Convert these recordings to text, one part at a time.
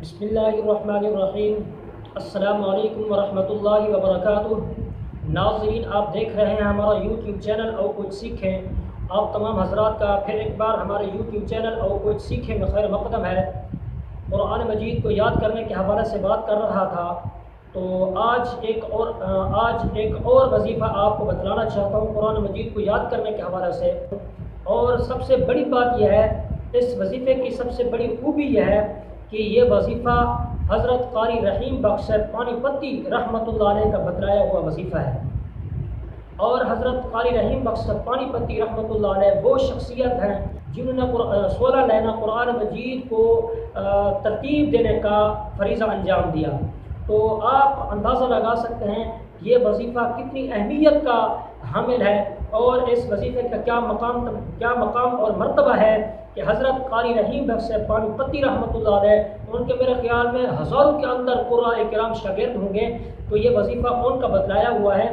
बिस्मिल्लाहिर्रहमानिर्रहीम। अस्सलामु अलैकुम वरहमतुल्लाहि वबरकातुह। नाज़रीन, आप देख रहे हैं हमारा यूट्यूब चैनल और कुछ सीखें। आप तमाम हज़रात का फिर एक बार हमारे यूट्यूब चैनल और कुछ सीखें में खैर मक़दम है। कुरान मजीद को याद करने के हवाले से बात कर रहा था, तो आज एक और वजीफ़ा आपको बतलाना चाहता हूँ कुरान मजीद को याद करने के हवाले से। और सबसे बड़ी बात यह है, इस वजीफ़े की सबसे बड़ी खूबी यह है कि ये वजीफ़ा हज़रत क़ारी रहीम बख्श पानीपती रहमतुल्लाह अलैह का बतलाया हुआ वजीफ़ा है। और हज़रत क़ारी रहीम बख्श पानीपती रहमतुल्लाह अलैह वो शख्सियत हैं जिन्होंने 16 लाइना कुरान मजीद को तरतीब देने का फरीज़ा अंजाम दिया। तो आप अंदाज़ा लगा सकते हैं ये वजीफ़ा कितनी अहमियत का हामिल है और इस वजीफ़े का क्या मकाम और मर्तबा है कि हज़रत क़ारी रहीम बख्श पानीपती रहमतुल्लाह अलैह, उनके मेरे ख़्याल में हज़ारों के अंदर क़ुराए किराम शागिर्द होंगे। तो ये वजीफ़ा उनका बतलाया हुआ है।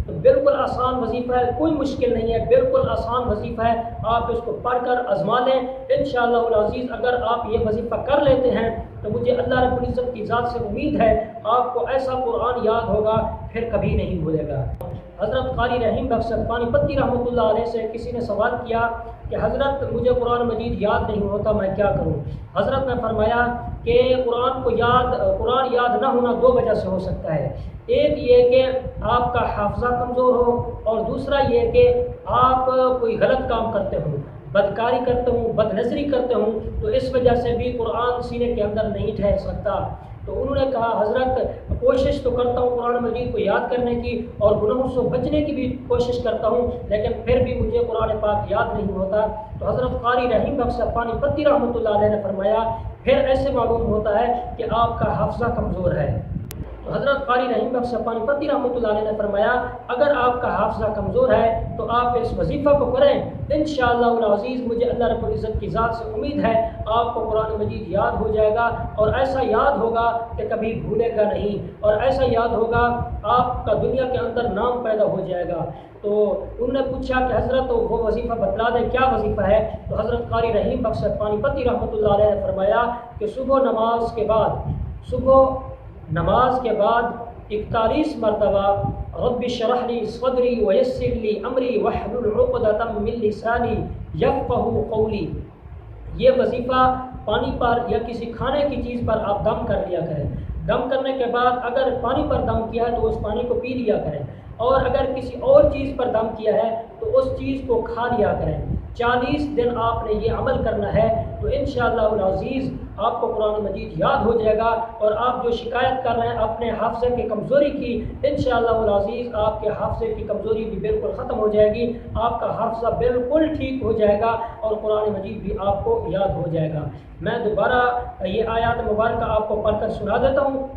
तो बिल्कुल आसान वजीफ़ा है, कोई मुश्किल नहीं है, बिल्कुल आसान वजीफ़ा है। आप इसको पढ़कर आज़मा लें इंशाअल्लाह अज़ीज़। अगर आप ये वजीफ़ा कर लेते हैं तो मुझे अल्लाह रब्बुल इज़्ज़त की ज़ात से उम्मीद है आपको ऐसा कुरान याद होगा फिर कभी नहीं भूलेगा। हज़रत क़ारी रहीम बख्श पानीपती रहमतुल्लाह अलैह से किसी ने सवाल किया कि हज़रत मुझे कुरान मजीद याद नहीं होता, मैं क्या करूँ? हज़रत ने फरमाया कि कुरान याद ना होना दो वजह से हो सकता है। एक ये कि आपका हाफ़ज़ा कमज़ोर हो और दूसरा ये कि आप कोई गलत काम करते हो, बदकारी करते हो, बदनज़री करते हो, तो इस वजह से भी कुरान सीने के अंदर नहीं ठहर सकता। तो उन्होंने कहा हज़रत कोशिश तो करता हूँ कुरान मजीद को याद करने की और गुनाहों से बचने की भी कोशिश करता हूँ, लेकिन फिर भी मुझे कुरान पाक याद नहीं होता। तो हज़रत क़ारी रहीम बख्श पानीपती रहमतुल्लाह अलैह ने फरमाया फिर ऐसे मालूम होता है कि आपका हाफ़ज़ा कमज़ोर है। तो हज़रत क़ारी रहीम बख्श पानीपती रहमतुल्लाह अलैह ने फरमाया अगर आपका हाफ़ज़ा कमज़ोर है तो आप इस वजीफ़ा को करें इंशाअल्लाह अज़ीज़। मुझे अल्लाह रब्बुल इज़्ज़त की ज़ात से उम्मीद है आपको कुरान मजीद याद हो जाएगा और ऐसा याद होगा कि कभी भूलेगा नहीं, और ऐसा याद होगा आपका दुनिया के अंदर नाम पैदा हो जाएगा। तो उन्होंने पूछा कि हज़रत तो वो वजीफ़ा बतला दें, क्या वजीफ़ा है? तो हज़रत क़ारी रहीम बख्श पानीपती रहमतुल्लाह अलैह ने फरमाया कि सुबह नमाज के बाद 41 मरतबा रब्बि शरह ली सदरी व यस्सिर ली अमरी वहलुल उक़दतम मिन लिसानी यफ़क़हू क़ौली। ये वजीफ़ा पानी पर या किसी खाने की चीज़ पर आप दम कर लिया करें। दम करने के बाद अगर पानी पर दम किया है तो उस पानी को पी लिया करें, और अगर किसी और चीज़ पर दम किया है तो उस चीज़ को खा लिया करें। 40 दिन आपने ये अमल करना है तो इंशाअल्लाह अज़ीज़ आपको कुरान मजीद याद हो जाएगा। और आप जो शिकायत कर रहे हैं अपने हाफ़ज़े की कमज़ोरी की, इंशाअल्लाह अज़ीज़ आपके हाफ़ज़े की कमज़ोरी भी बिल्कुल ख़त्म हो जाएगी, आपका हाफ़ज़ा बिल्कुल ठीक हो जाएगा और कुरान मजीद भी आपको याद हो जाएगा। मैं दोबारा ये आयत मुबारक आपको पढ़कर सुना देता हूँ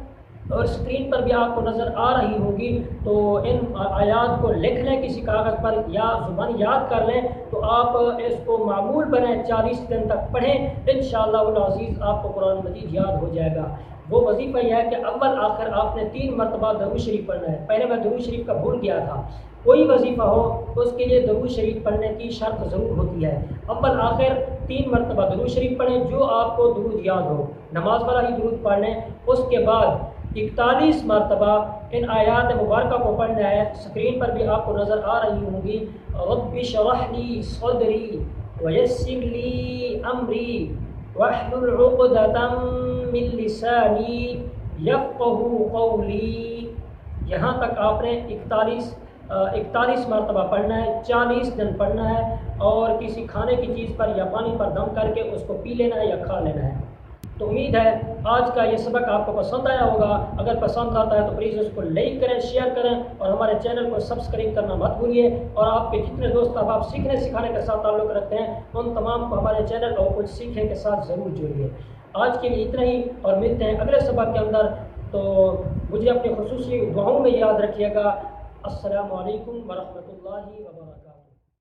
और स्क्रीन पर भी आपको नज़र आ रही होगी। तो इन आयात को लिख लें किसी कागज़ पर या ज़ुबान याद कर लें, तो आप इसको मामूल बनाएं, 40 दिन तक पढ़ें इंशाअल्लाह अज़ीज़ आपको कुरान मजीद याद हो जाएगा। वो वजीफ़ा यह है कि अव्वल आखिर आपने 3 मरतबा दरूद शरीफ पढ़ना है। पहले मैं दरूद शरीफ का भूल गया था। कोई वजीफ़ा हो तो उसके लिए दरूद शरीफ पढ़ने की शर्त ज़रूर होती है। अव्वल आखिर 3 मरतबा दरूद शरीफ पढ़ें, जो आपको दरूद याद हो, नमाज वाला ही दरूद पढ़ लें। उसके बाद 41 मरतबा इन आयात मुबारक को पढ़ना है। स्क्रीन पर भी आपको नज़र आ रही होंगी रब्बि शरह ली सदरी व यस्सिर ली अमरी वहलुल उक़दतम मिन लिसानी यफ़क़हू क़ौली। यहाँ तक आपने 41 मरतबा पढ़ना है, 40 दिन पढ़ना है, और किसी खाने की चीज़ पर या पानी पर दम करके उसको पी लेना है या खा लेना है। तो उम्मीद है आज का ये सबक आपको पसंद आया होगा। अगर पसंद आता है तो प्लीज़ उसको लाइक करें, शेयर करें और हमारे चैनल को सब्सक्राइब करना मत भूलिए। और आपके जितने दोस्त आप सीखने सिखाने के साथ ताल्लुक़ रखते हैं उन तमाम को हमारे चैनल और कुछ सीखने के साथ ज़रूर जुड़िए। आज के लिए इतना ही और मिलते हैं अगले सबक के अंदर। तो मुझे अपनी ख़ुसूसी दुआओं में याद रखिएगा। अस्सलामु अलैकुम वरहमतुल्लाहि वबरकातुहू।